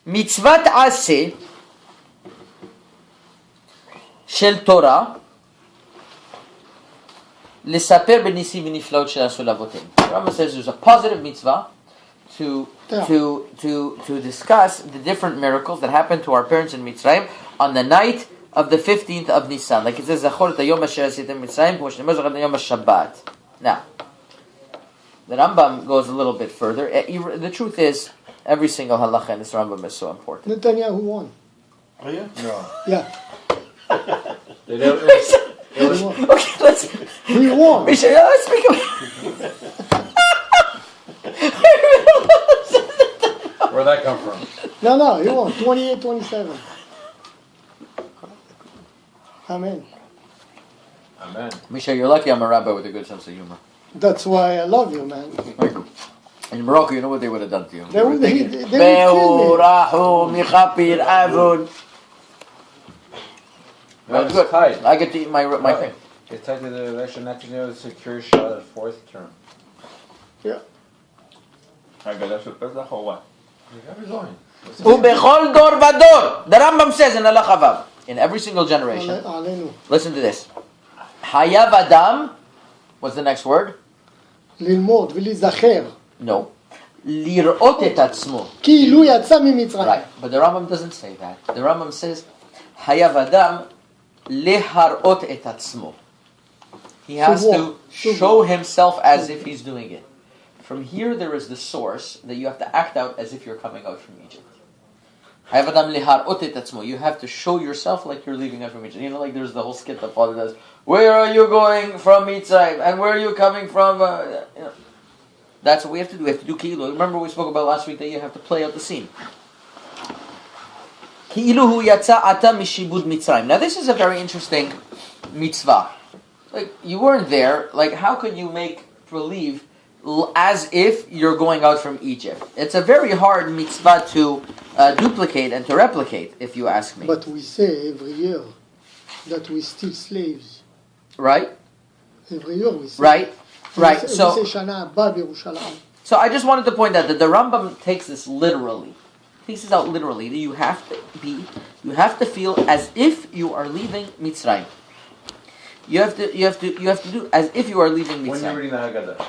מצוות עשה של תורה לספר בניסים ונפלאות שעשו לאבותינו. The Rambam says there's a positive mitzvah to discuss the different miracles that happened to our parents in Mitzrayim on the night of the 15th of Nisan. Like it says, Zachor et hayom asher asitem Mitzrayim, כמו שנאמר זכור את היום השבת. Now, the Rambam goes a little bit further. The truth is, every single halacha in this Rambam is so important. Netanyahu won. Oh yeah? No. Yeah. Okay, let's... He won. Let's speak about... Where'd that come from? No, he won. 28-27. Amen. Amen. Misha, you're lucky I'm a rabbi with a good sense of humor. That's why I love you, man. In Morocco, you know what they would have done to you? They would kill me. That's good. Tied. I get to eat my thing. It's tied to the election not to know the secure shot at fourth term. Yeah. Haggada of Pesah or what? ובכל דור ודור. The Rambam says in Halacha Vav, in every single generation. Alenu. Listen to this. Hayav Adam. What's the next word? ללמוד ולהיזכר. No. לראות את עצמו. כאילו יצא ממצרים. Right. But the Rambam doesn't say that. The Rambam says, Hayav Adam leharot et atzmo. He has to show himself as if he's doing it. From here, there is the source that you have to act out as if you're coming out from Egypt. Hayav Adam leharot et atzmo. You have to show yourself like you're leaving out from Egypt. You know, like there's the whole skit that Father does. Where are you going from Mitzrayim? And where are you coming from? You know. That's what we have to do. We have to do ki'ilu. Remember we spoke about last week that you have to play out the scene. Now this is a very interesting mitzvah. Like you weren't there. Like how could you make believe as if you're going out from Egypt? It's a very hard mitzvah to duplicate and to replicate, if you ask me. But we say every year that we still slaves. Right. Every year we say. Right. Right. We say Shana Haba B'Yerushalayim. So I just wanted to point out that the Rambam takes this literally. Takes this out literally. That you have to feel as if you are leaving Mitzrayim. You have to do as if you are leaving Mitzrayim. When you're reading the Haggada.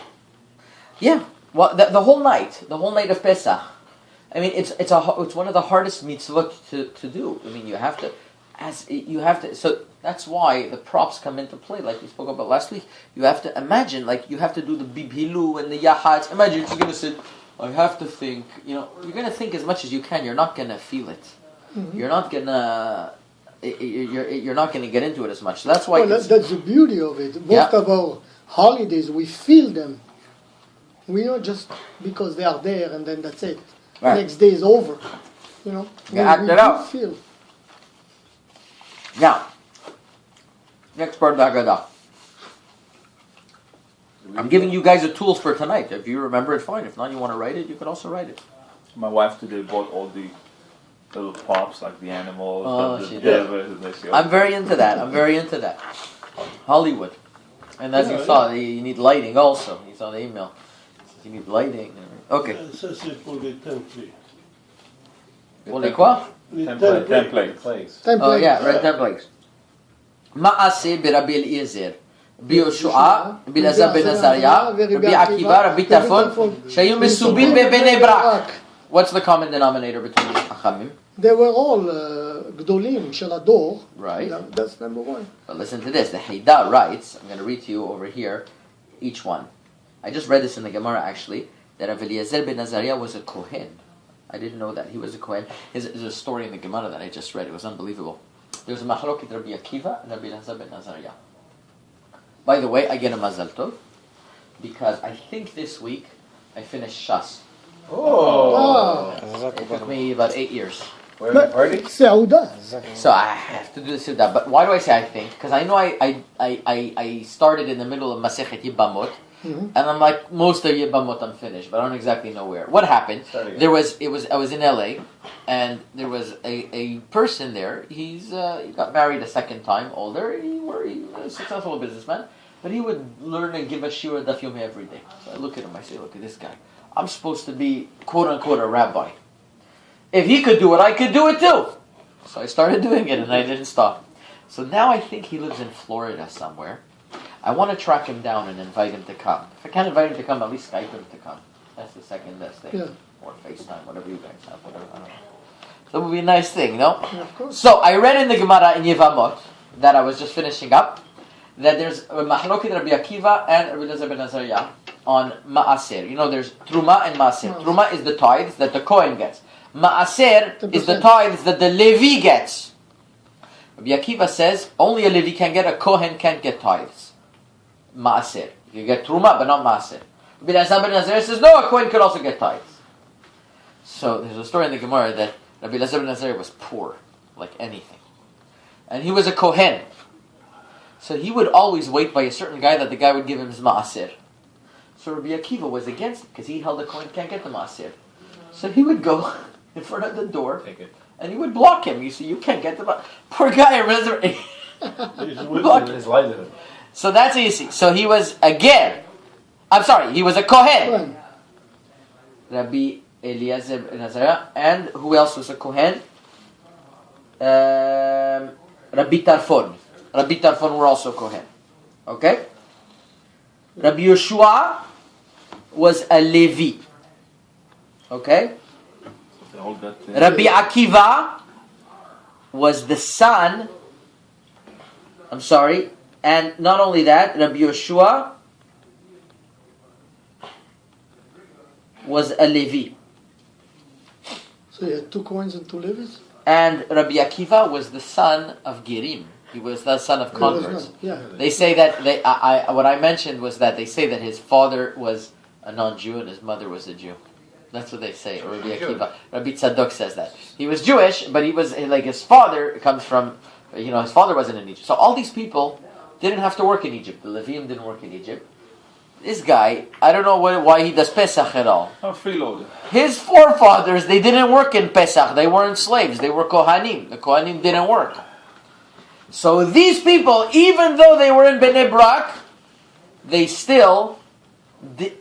Yeah. Well, the whole night of Pesah. I mean, it's one of the hardest mitzvot to do. I mean, you have to. So that's why the props come into play, like we spoke about last week. You have to imagine, like you have to do the bibhilu and the yahatz. Imagine you're going to sit. I have to think. You know, you're going to think as much as you can. You're not going to feel it. Mm-hmm. You're not going to. You're not going to get into it as much. So that's why. Well, that's the beauty of it. Most of our holidays, we feel them. We not just because they are there and then that's it. Right. Next day is over. You know, we do feel. Now, next part of the Haggada. I'm giving you guys the tools for tonight. If you remember it, fine. If not, you want to write it, you can also write it. My wife today bought all the little props, like the animals. Oh, she did. I'm very into that. Hollywood. And as you saw, you need lighting also. You saw the email. You need lighting. Okay. Ça, c'est pour les templates. Pour les quoi? Templates. Oh yeah, right, templates. Ma'aseh ברבי אליעזר, ביהושע, בלעזר בן עזריה, רבי עקיבא, רבי טרפון, שהיו מסובים בבני ברק. What's the common denominator between these חכמים? They were all גדולים של הדור. Right. That's number one. But listen to this. The Haggada writes, I'm going to read to you over here, each one. I just read this in the Gemara actually, that Rabbi Eliezer ben Azariah was a Kohen. I didn't know that he was a Kohen. There's a story in the Gemara that I just read. It was unbelievable. There was a machloket Rabbi Akiva and Rabbi Eliezer ben Azariah. By the way, I get a mazal tov because I think this week I finished Shas. Oh! It took me about 8 years. Where the party? So I have to do the Seudah. But why do I say I think? Because I know I started in the middle of Masechet Yibamot. Mm-hmm. And I'm like, most of Yibamot I'm finished, but I don't exactly know where. What happened? I was in LA, and there was a person there. He got married a second time, older. He was a successful businessman, but he would learn and give a shiur daf yomi every day. So I look at him, I say, look at this guy. I'm supposed to be quote unquote a rabbi. if he could do it, I could do it too. So I started doing it and I didn't stop. So now I think he lives in Florida somewhere. I want to track him down and invite him to come. If I can't invite him to come, at least Skype him to come. That's the second best thing. Yeah. Or FaceTime, whatever you guys have. Whatever, I don't know. That would be a nice thing, no? Yeah, of course. So I read in the Gemara in Yevamot that I was just finishing up that there's a Mahloket Rabbi Akiva and Rabbi Lebhar ben Azariah on Ma'aser. You know, there's Truma and Ma'aser. Truma is the tithes that the Kohen gets. Ma'aser is the tithes that the Levi gets. Rabbi Akiva says only a Levi can get, a Kohen can't get tithes. Ma'aser. You get Truma, but not Ma'aser. Rabbi Lebhar ben Azariah says no, a Kohen could also get tithes. So there's a story in the Gemara that Rabbi Lebhar ben Azariah was poor, like anything. And he was a Kohen. So he would always wait by a certain guy that the guy would give him his Ma'aser. So Rabbi Akiva was against it because he held the Kohen can't get the Ma'aser. So he would go in front of the door and he would block him. You see, you can't get the Ma'aser. Poor guy. His livelihood. So that's what you see. So he was he was a Kohen. Rabbi Eliezer ben Azariah, and who else was a Kohen? Rabbi Tarfon. Rabbi Tarfon were also Kohen. Okay? Rabbi Yeshua was a Levi. Okay? Rabbi Akiva was the son, and not only that, Rabbi Yeshua was a Levi. So you had 2 coins and 2 Levites? And Rabbi Akiva was the son of Gerim. He was the son of converts. They say that what I mentioned was that they say that his father was a non-Jew and his mother was a Jew. That's what they say. Or Rabbi Akiva. Rabbi Tzadok says that he was Jewish, but he was like his father comes from. His father wasn't in Egypt. So all these people didn't have to work in Egypt. The Levium didn't work in Egypt. This guy, I don't know why he does Pesach at all. Freeloader. His forefathers, they didn't work in Pesach. They weren't slaves. They were Kohanim. The Kohanim didn't work. So these people, even though they were in Bnei Brak, they still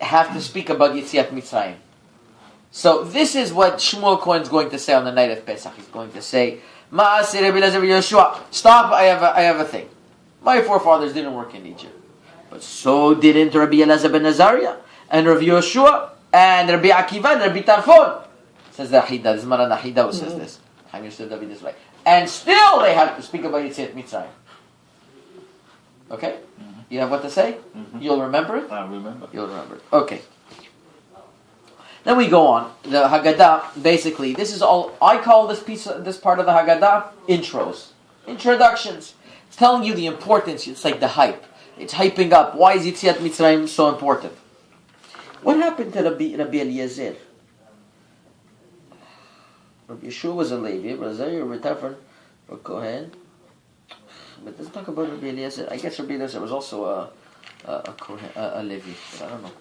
have to speak about Yetziat Mitzrayim. So this is what Shmuel Cohen is going to say on the night of Pesach. He's going to say, Ma'aseh Rabbi Eliezer ben Yeshua. Stop, I have a thing. My forefathers didn't work in Egypt. But so didn't Rabbi Eliezer ben Azariah, and Rabbi Yeshua, and Rabbi Akiva, and Rabbi Tarfon. Says the Haggada. This is Maran Haggada who says this. And still they have to speak about Yetziat Mitzrayim. Okay? You have what to say? You'll remember it? I remember. You'll remember it. Okay. Then we go on. The Haggada, basically, this is all, I call this part of the Haggada, intros. Introductions. It's telling you the importance, it's like the hype. It's hyping up. Why is Yetziat Mitzrayim so important? What happened to Rabbi Eliezer? Rabbi Yeshua was a Levi, Rabbi Azariah, Rabbi Tarfon, or Kohen. But let's talk about Rabbi Eliezer. I guess Rabbi Eliezer was also a Kohen, a Levi, but I don't know.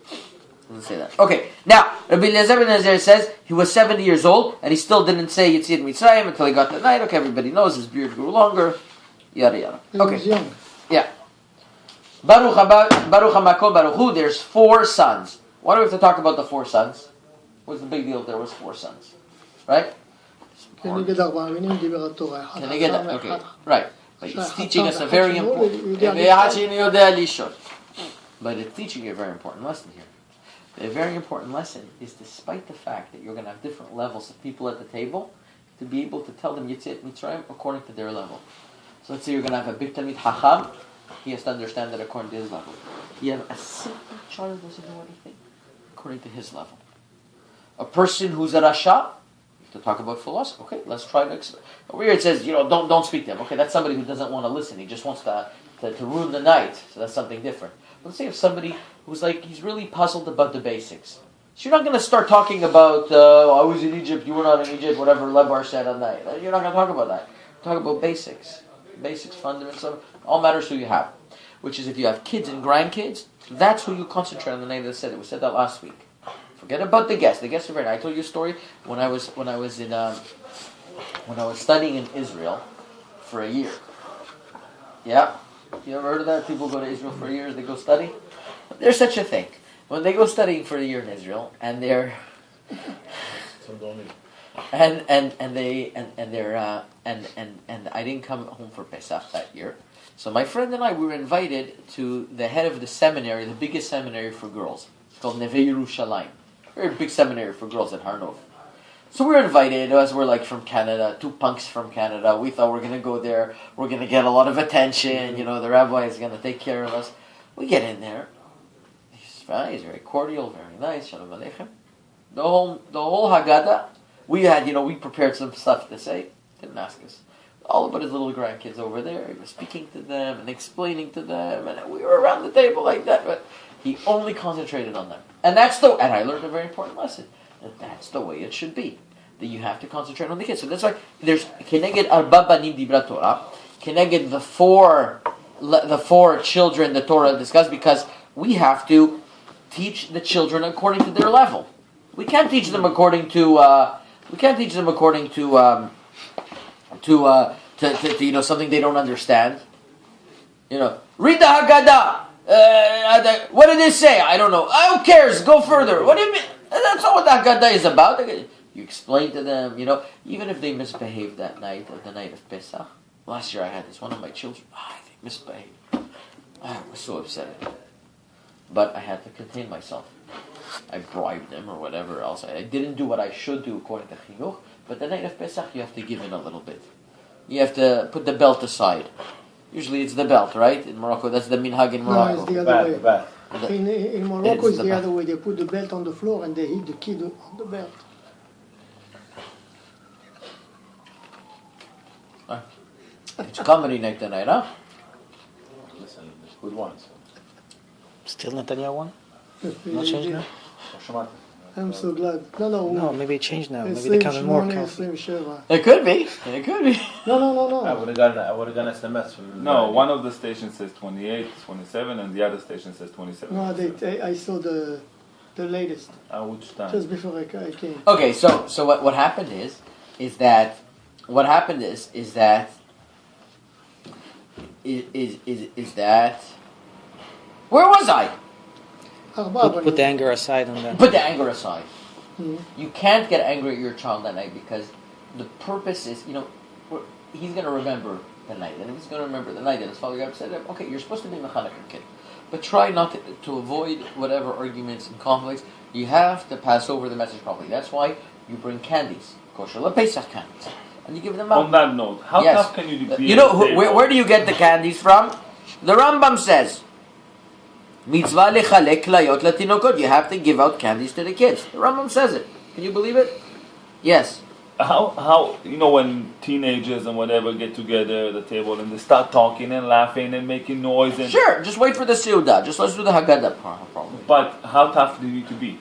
Doesn't say that. Okay, now Rabbi Eliezer ben Azariah says he was 70 years old and he still didn't say Yetziat Mitzrayim until he got the night. Okay, everybody knows his beard grew longer. Yada yada. Okay. He was young. Yeah. Baruch HaMakom Baruch Hu. There's 4 sons. Why do we have to talk about the 4 sons? What's the big deal if there was 4 sons? Right? Okay, right. But it's teaching us a very important. But it's teaching you a very important lesson here. The very important lesson is, despite the fact that you're going to have different levels of people at the table, to be able to tell them Yetziat Mitzrayim according to their level. So let's say you're going to have a big Talmid Hacham. He has to understand that according to his level. You have a simple child who doesn't know anything, according to his level. A person who's a Rasha, to talk about philosophy. Okay, let's try to explain. Over here it says, don't speak to him. Okay, that's somebody who doesn't want to listen. He just wants to ruin the night. So that's something different. Let's say if somebody who's he's really puzzled about the basics. So you're not going to start talking about, I was in Egypt, you were not in Egypt, whatever Lebhar said on that. You're not going to talk about that. Talk about basics. Basics, fundamentals, all matters who you have. Which is if you have kids and grandkids, that's who you concentrate on the night of the Seder. We said that last week. Forget about the guests. The guests are very nice. I told you a story when I was studying in Israel for a year. Yeah, you ever heard of that? People go to Israel for a year. They go study. There's such a thing. When they go studying for a year in Israel, and they're and I didn't come home for Pesach that year. So my friend and I, we were invited to the head of the seminary, the biggest seminary for girls. It's called Neve Yerushalayim. Very big seminary for girls at Harnov. So we were invited, as we're like from Canada, 2 punks from Canada. We thought we're going to go there, we're going to get a lot of attention, the rabbi is going to take care of us. We get in there. He's fine, he's very cordial, very nice, Shalom Aleichem. The whole Haggada, we had, we prepared some stuff to say, didn't ask us. All about his little grandkids over there. He was speaking to them and explaining to them, and we were around the table like that. But he only concentrated on them, and and I learned a very important lesson. That's the way it should be. That you have to concentrate on the kids. So that's why there's Keneged Arba Banim Dibra Torah, Keneged the four children the Torah discussed, because we have to teach the children according to their level. We can't teach them according to something they don't understand. Read the Haggada. What did it say? I don't know. Who cares? Go further. What do you mean? That's not what the Haggada is about. You explain to them, even if they misbehaved that night, the night of Pesach. Last year I had this, one of my children, they misbehaved. I was so upset. But I had to contain myself. I bribed them or whatever else. I didn't do what I should do according to Chinuch, but the night of Pesach you have to give in a little bit. You have to put the belt aside. Usually it's the belt, right? In Morocco, that's the minhag in Morocco. No, it's the other way. In Morocco, it's the other way. They put the belt on the floor and they hit the kid on the belt. It's comedy night tonight, huh? Listen, good ones. Still Netanyahu one? No change now? I'm so glad. No, maybe it changed now. Maybe they counted more carefully. It could be. No. I would have gotten SMS from... No, one of the stations says 28, 27, and the other station says 27. No, I saw the latest. Which time? Just before I came. Okay, so what happened is that where was I? Put the anger aside and then... Put the anger aside. Mm-hmm. You can't get angry at your child that night, because the purpose is, he's going to remember the night. And if he's going to remember the night, and his father got upset, okay, you're supposed to be mechanech your kid. But try not to avoid whatever arguments and conflicts. You have to pass over the message properly. That's why you bring candies, kosher Pesach candies, and you give them out. On that note, how tough can you be? Where do you get the candies from? The Rambam says, mitzvah lechalek klayot latinokot. You have to give out candies to the kids. The Rambam says it. Can you believe it? Yes. How when teenagers and whatever get together at the table and they start talking and laughing and making noise and... Sure, just wait for the Seudah. Just let's do the Haggada problem. But how tough do you need to be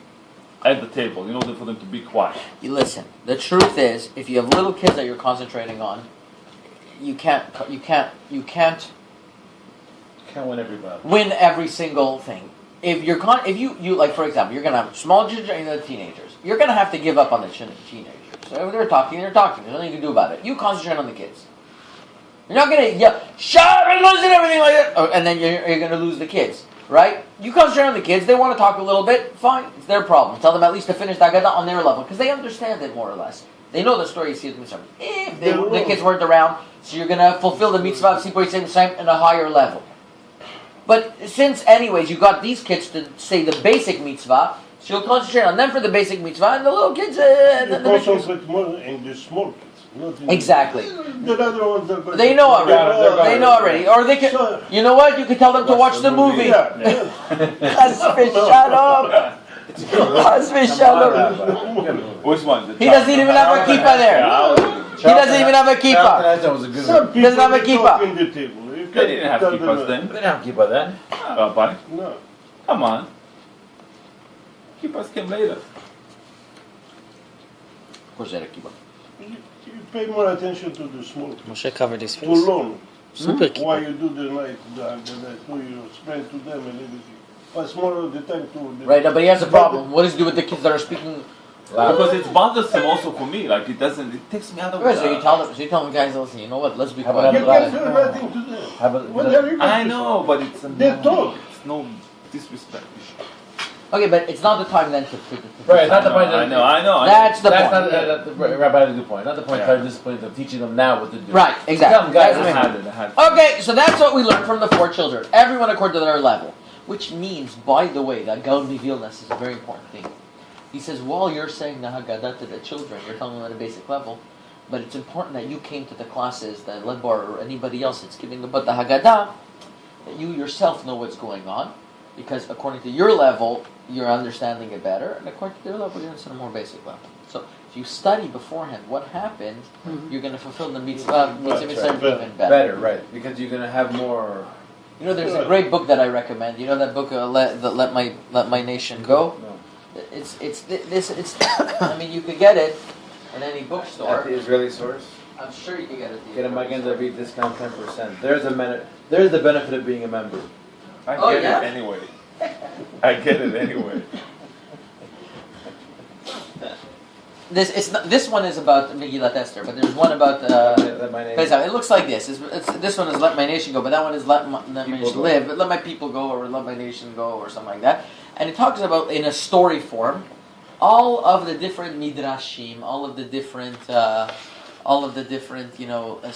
at the table in order for them to be quiet? You listen, the truth is, if you have little kids that you're concentrating on, you can't win everybody. Win every single thing. If you like, for example, you're gonna have small children and the teenagers. You're gonna have to give up on the teenagers. So if they're talking. There's nothing you can do about it. You concentrate on the kids. You're not gonna yell, shut up and listen, everything like that, and then you're gonna lose the kids, right? You concentrate on the kids. They want to talk a little bit. Fine, it's their problem. Tell them at least to finish the Haggada on their level, because they understand it more or less. They know the story. If the kids weren't around, so you're gonna fulfill the mitzvah of Sipur Yitzhak in a higher level. But since, anyways, you got these kids to say the basic mitzvah, so you'll concentrate on them for the basic mitzvah, and the little kids... concentrate more in the small kids. Exactly. The other ones are they know already. Or they can... You know what? You can tell them to watch the movie. Chas v'shalom. Chas v'shalom. Which one? He doesn't even have a kippah there. He doesn't even have a kippah. Some He doesn't have a kippah. in the table. They didn't have kippahs then. They didn't have kippah then. But No. come on. Kippahs came later. Of course they had a kippah. You pay more attention to the small kids. Moshe covered his To face. learn Super why kippah. you do the night, you explain to them and everything. But more of the time to... Right, but he has a problem. What does he do with the kids that are speaking... Because it's bothersome also for me. Like it takes me out of... So you tell them, guys, listen, you know what, let's be How quiet. about You can't do nothing to them. How about- What are you I going to know, but it's They talk. It's no disrespect. Okay, but it's not the time then to Right, not the point. I know. That's the point. Rabbi had a good point. Not the point of discipline of teaching them now what to do. Right, exactly. Guys, I had it. Okay, so that's what we learned from the 4 children. Everyone according to their level. Which means, by the way, that Gaon Vilnas is a very important thing. He says, while you're saying the Haggada to the children, you're telling them at a basic level, but it's important that you came to the classes, that Lebhar or anybody else that's giving about the Haggada, that you yourself know what's going on, because according to your level, you're understanding it better, and according to their level, you're understanding a more basic level. So if you study beforehand what happened, you're going to fulfill the mitzvah even better. Right, because you're going to have more... You know, there's a great book that I recommend. You know that book, Let My Nation Go? No. It's I mean, you could get it in any bookstore. At the Israeli source? I'm sure you can get it. Get a Magen David discount 10%. There's the benefit of being a member. I get it anyway. I get it anyway. This one is about Megillat Esther, but there's one about Pesach. It looks like this. This one is Let My Nation Go, but that one is Let My Nation Live. But Let My People Go, or Let My Nation Go, or something like that. And it talks about, in a story form, all of the different midrashim, all of the different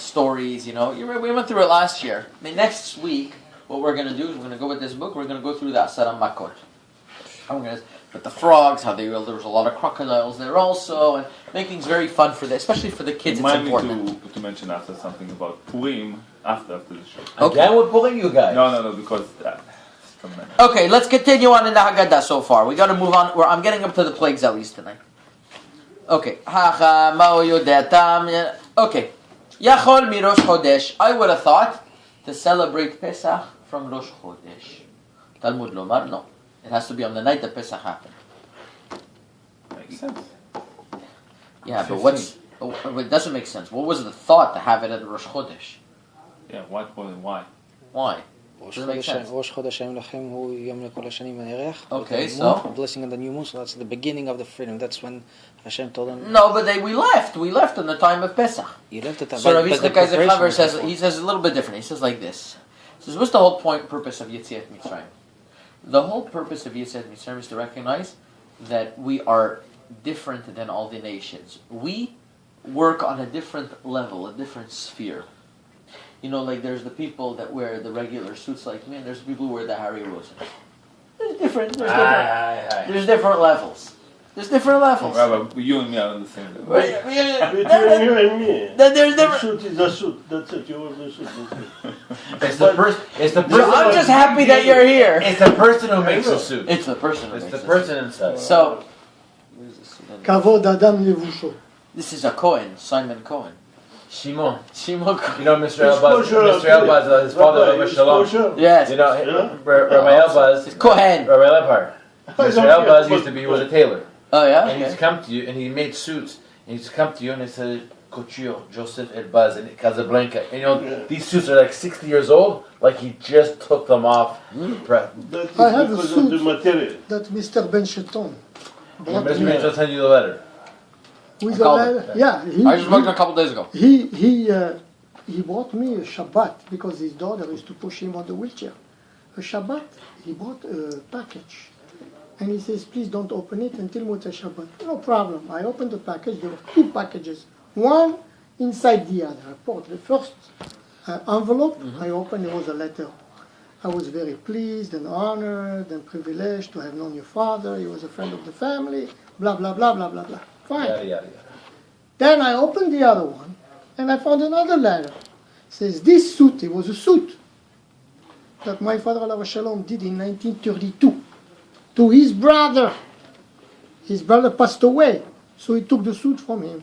stories. We went through it last year. I mean, next week, what we're going to do is we're going to go with this book. We're going to go through the Asara Makot. But the frogs, how there was a lot of crocodiles there also, and make things very fun especially for the kids. It's important. Me to mention after something about Purim after the show. Okay. Again, we're pulling you guys. No, because that's tremendous. Okay, let's continue on in the Haggadah so far. We got to move on. I'm getting up to the plagues at least tonight. Okay. Okay. Yachol mi Rosh Chodesh. I would have thought to celebrate Pesach from Rosh Chodesh. Talmud Lomar, no. It has to be on the night that Pesach happened. Makes sense. Yeah, but it doesn't make sense. What was the thought to have it at Rosh Chodesh? Yeah, why? Why? Doesn't make sense. ראש חודש היום לכם הוא יום לכל השנים ונערך. Okay, so? Blessing on the new moon, so that's the beginning of the freedom. That's when Hashem told them... No, but we left. We left in the time of Pesach. You left the time. So Rabbi Lebhar says, he says a little bit different. He says like this. He says, what's the whole purpose of Yetziat Mitzrayim? The whole purpose of Yetziat Mitzrayim is to recognize that we are different than all the nations. We work on a different level, a different sphere. Like there's the people that wear the regular suits like me, and there's people who wear the Harry Roses. There's different levels. There's different levels. Rabbi, you and me are on the same level. Between you and me. There's the suit is a suit. That's it. You wear the suit. It's the person. I'm just happy that you're here. It's the person who makes the suit. It's the person who It's makes the person inside. So, Kavod Adam Levusho. this is a Cohen, Simon Cohen. Shimon. Cohen. You know Mr. Elbaz, his father, Rabbi Shalom. Yes. Rabbi Elbaz. It's Cohen. Rabbi Lebhar. Mr. Elbaz he was a tailor. Oh, yeah? And he's come to you, and he made suits. And he's come to you, and he said, Couture, Joseph Elbaz in Casablanca. And these suits are like 60 years old, like he just took them off. I have a suit that Mr. Ben Sheton brought Mr. me. Ben Sheton sent you the letter. With a letter. Yeah, I just looked a couple days ago. He brought me a Shabbat because his daughter used to push him on the wheelchair. A Shabbat, he brought a package. And he says, please don't open it until Motzei Shabbat. No problem. I opened the package. There were 2 packages. One inside the other. I poured the first envelope. I opened, there was a letter. I was very pleased and honored and privileged to have known your father. He was a friend of the family. Blah, blah, blah, blah, blah, blah. Fine. Yada, yada, yada. Then I opened the other one, and I found another letter. It says, this suit, it was a suit that my father, Alav Shalom, did in 1932 to his brother. His brother passed away, so he took the suit from him.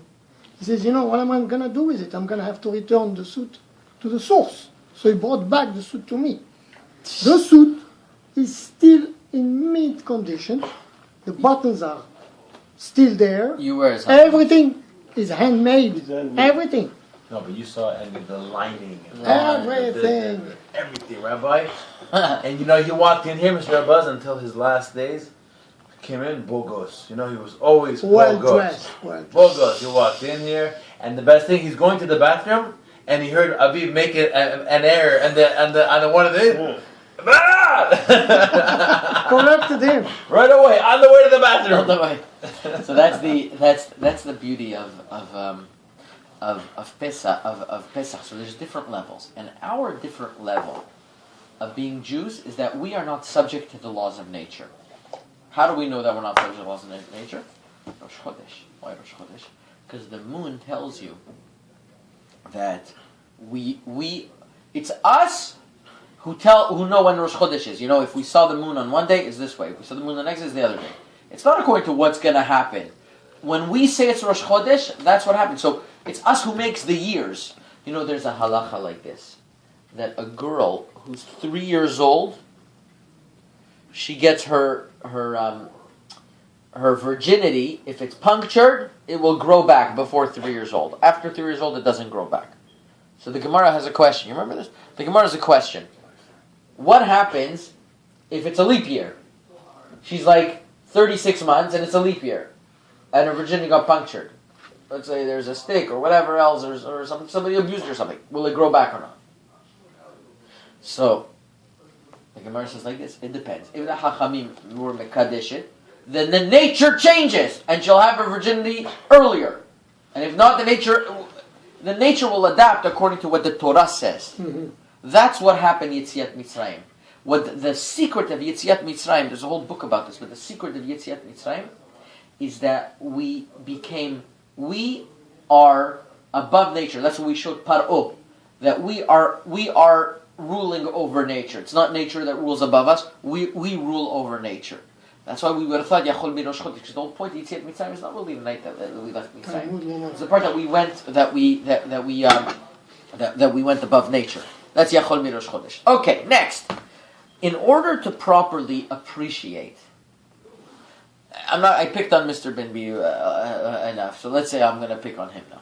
He says, what am I going to do with it? I'm going to have to return the suit to the source. So he brought back the suit to me. The suit is still in mint condition. The buttons are still there. You wear it. Everything is handmade. Everything. No, but you saw the lining. Everything. Everything, Rabbi. And he walked in here, Mr. Elbaz, until his last days. Came in, Bogos. He was always well Bogos. dressed. Bogos. He walked in here, and the best thing, he's going to the bathroom, and he heard Aviv make an error, and the one of the Corrected him. Right away, on the way to the bathroom. On the way. So that's the beauty of Pesach. So there's different levels, and our different level of being Jews is that we are not subject to the laws of nature. How do we know that we're not subject to the laws of nature? Rosh Chodesh. Why Rosh Chodesh? Because the moon tells you that it's us who know when Rosh Chodesh is. You know, if we saw the moon on one day, it's this way. If we saw the moon the next day, it's the other day. It's not according to what's going to happen. When we say it's Rosh Chodesh, that's what happens. So it's us who makes the years. You know, there's a halacha like this, that a girl who's 3 years old, she gets her virginity. If it's punctured, it will grow back before 3 years old. After 3 years old, it doesn't grow back. So the Gemara has a question. You remember this? The Gemara has a question. What happens if it's a leap year? She's like 36 months and it's a leap year, and her virginity got punctured. Let's say there's a stick or whatever else, or somebody abused her or something. Will it grow back or not? So the Gemara says like this: it depends. If the Hachamim were mekadesh it, then the nature changes, and she'll have her virginity earlier. And if not, the nature will adapt according to what the Torah says. Mm-hmm. That's what happened in Yetziat Mitzrayim. What the secret of Yetziat Mitzrayim, there's a whole book about this, but the secret of Yetziat Mitzrayim is that we are above nature. That's what we showed Paro, that we are ruling over nature. It's not nature that rules above us. We rule over nature. That's why we would have thought Yachol Mi Rosh Chodesh, because the whole point of Yetziat Mitzrayim is not really the night that we left Mitzrayim. It's the part that we went that we went above nature. That's Yachol Mi Rosh Chodesh. Okay, next. In order to properly appreciate, I picked on Mr. Ben-Bi enough, so let's say I'm going to pick on him now.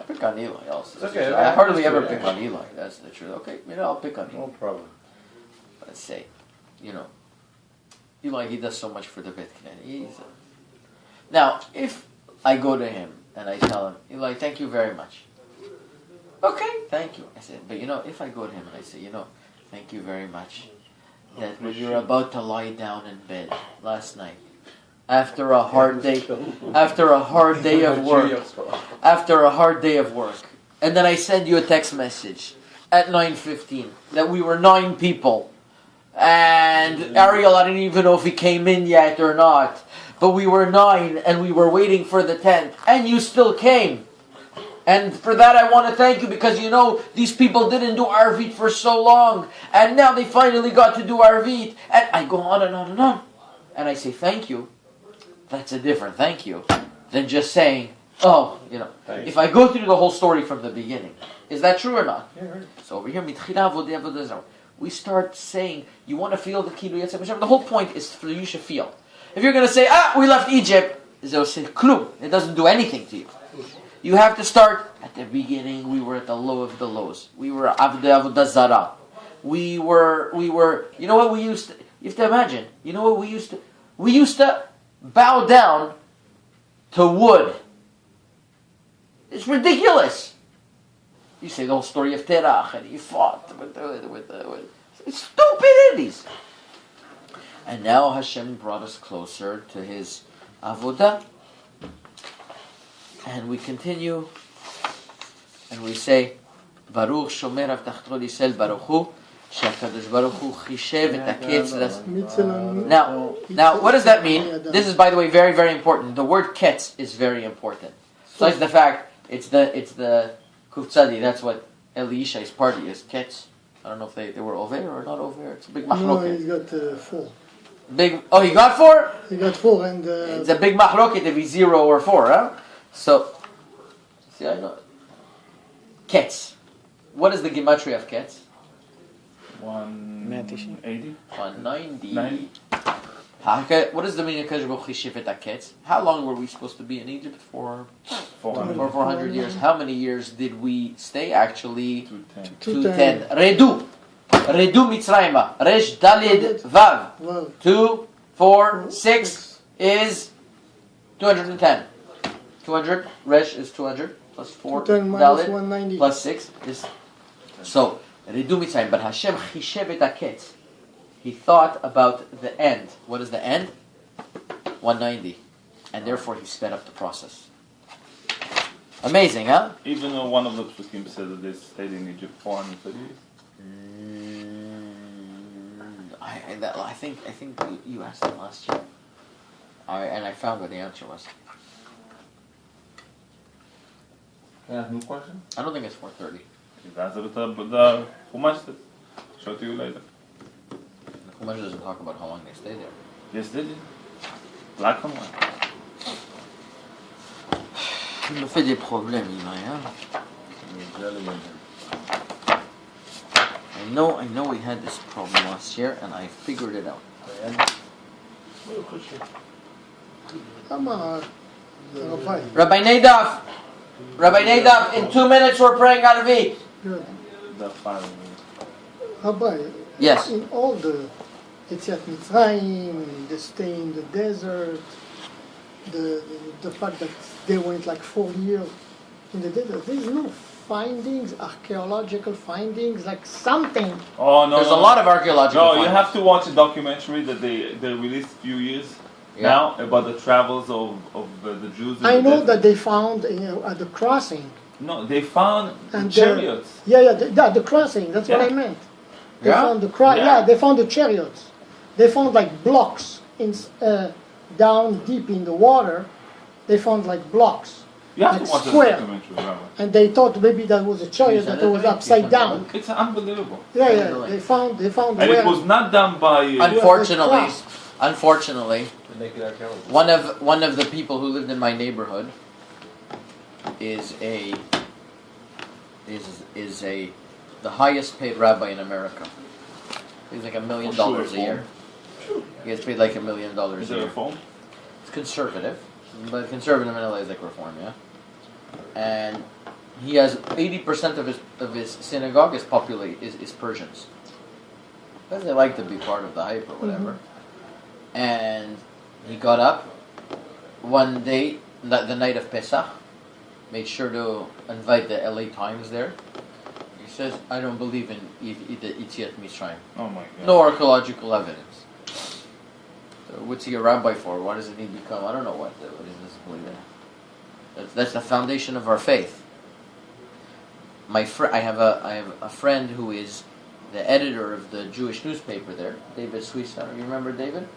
Pick on Eli also. Okay, I hardly ever pick on Eli, that's the truth. Okay, I'll pick on him. No problem. Let's say, Eli, he does so much for the Beit Knesset. Now, if I go to him and I tell him, Eli, thank you very much. Okay, thank you. I said, but if I go to him and I say, thank you very much, that when you're about to lie down in bed last night, after a hard day of work, and then I send you a text message at 9:15 that we were 9 people, and Ariel, I didn't even know if he came in yet or not, but we were 9 and we were waiting for the 10th, and you still came. And for that I want to thank you, because these people didn't do Arvit for so long, and now they finally got to do Arvit. And I go on and on and on. And I say thank you. That's a different thank you than just saying, if I go through the whole story from the beginning. Is that true or not? Yeah. So over here, we start saying, you want to feel the Kilu Yetzer Hashem. The whole point is for you to feel. If you're going to say, we left Egypt, it doesn't do anything to you. You have to start at the beginning. We were at the low of the lows. We were Avodah Zarah. We were. You know what we used to? You have to imagine. You know what we used to? We used to bow down to wood. It's ridiculous. You say the whole story of Terach, and he fought with it's stupidities. And now Hashem brought us closer to His Avodah. And we continue, and we say, Baruch Shomer Avtachto Yisrael Baruch Hu, Shekadosh Baruch Hu Chishev Et HaKetz. Now, what does that mean? This is, by the way, very, very important. The word Ketz is very important. Besides the fact, it's the Kuftzadi. That's what Elishai's party is. Ketz. I don't know if they were over or not over. It's a big machloket. No, he's got 4. He got 4? He got 4, and it's a big machloket if he's 0 or 4, huh? So, see, I know. Ketz. What is the gematria of Ketz? 180. 190. What is the meaning of Kadosh Baruch Hu Chishev Et HaKetz? How long were we supposed to be in Egypt for? 400 years. How many years did we stay? Actually, 210. Redu Mitzrayim. Resh Dalid Vav. 2, 4, 6 is 210. 200. Resh is 200. plus 4 210 minus dalet 190. plus 6 is so Ridu Mitzrayim. But Hashem chishev et haketz. He thought about the end. What is the end? 190, and therefore he sped up the process. Amazing, huh? Even though one of the Psukim said that they stayed in Egypt 430 years. I think you asked that last year. And I found what the answer was. Can I ask a new question? I don't think it's 430. You've answered the Chumash. Show it to you later. The Chumash doesn't talk about how long they stay there. Yes, they did. Black and white. Il me fait des problèmes, hein? I know we had this problem last year, and I figured it out. Come on, Rabbi. Rabbi Nadav, in 2 minutes we're praying Arvi. Good. The final. Rabbi, Yes. in all the Yetziat Mitzrayim, the stay in the desert, the fact that they went like 4 years in the desert, there's no findings, archaeological findings, like something. Oh no! There's a lot of archaeological No, findings. you have to watch a documentary that they released a few years now about the travels of the Jews. In I the know desert. that they found at the crossing. No, they found And chariots. The crossing, that's what Yeah. I meant. They Yeah? found the Yeah. they found the chariots. They found like blocks down deep in the water. They found like blocks. You have Like to watch the square. documentary, Rabbi. And they thought maybe that was a chariot that was upside down. It's unbelievable. Yeah, they found And where it was not done by. Unfortunately, one of the people who lived in my neighborhood is the highest paid rabbi in America. He's like $1 million a year. He gets paid like $1 million a Is it year. reform? It's conservative, but conservative in LA is like reform, yeah. And he has 80% of his synagogue is Persians. Because they like to be part of the hype or whatever. And he got up one day, the night of Pesach, made sure to invite the LA Times there. He says, I don't believe in the Yetziat Mitzrayim. Oh my God. No archaeological evidence. So what's he a rabbi for? Why doesn't he become? I don't know what he doesn't believe in. That's the foundation of our faith. I have a friend who is the editor of the Jewish newspaper there, David Suissa. You remember David?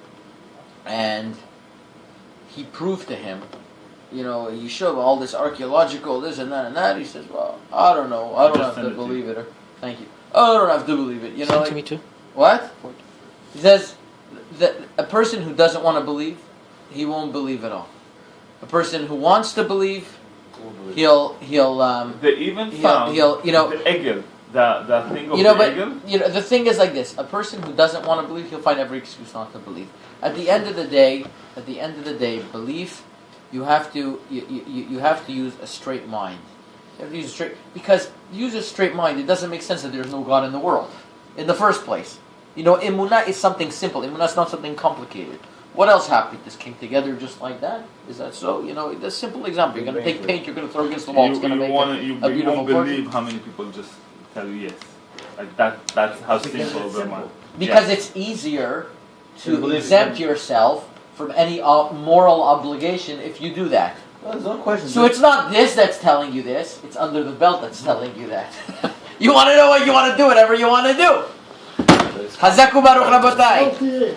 And he proved to him, you show all this archaeological, this and that. He says, well, I don't know. I don't have to believe it. Thank you. I don't have to believe it. Send to me too. What? He says that a person who doesn't want to believe, he won't believe at all. A person who wants to believe, They even found the egel, the thing of the egel. The thing is like this: a person who doesn't want to believe, he'll find every excuse not to believe. At the end of the day, belief, you have to use a straight mind. You have to use a straight mind. It doesn't make sense that there's no God in the world, in the first place. Emunah is something simple. Emunah is not something complicated. What else happened? This came together just like that? Is that so? The simple example. You're going to take paint, you're going to throw against the wall. It's going to make a beautiful won't believe how many people just tell you yes. Like that. That's how simple the mind. Because it's easier to exempt yourself from any moral obligation if you do that. Well, there's no question. So it's not this that's telling you this. It's under the belt that's telling you that. You want to know what you want to do, whatever you want to do. Hazaku Baruch Rabotai. Okay.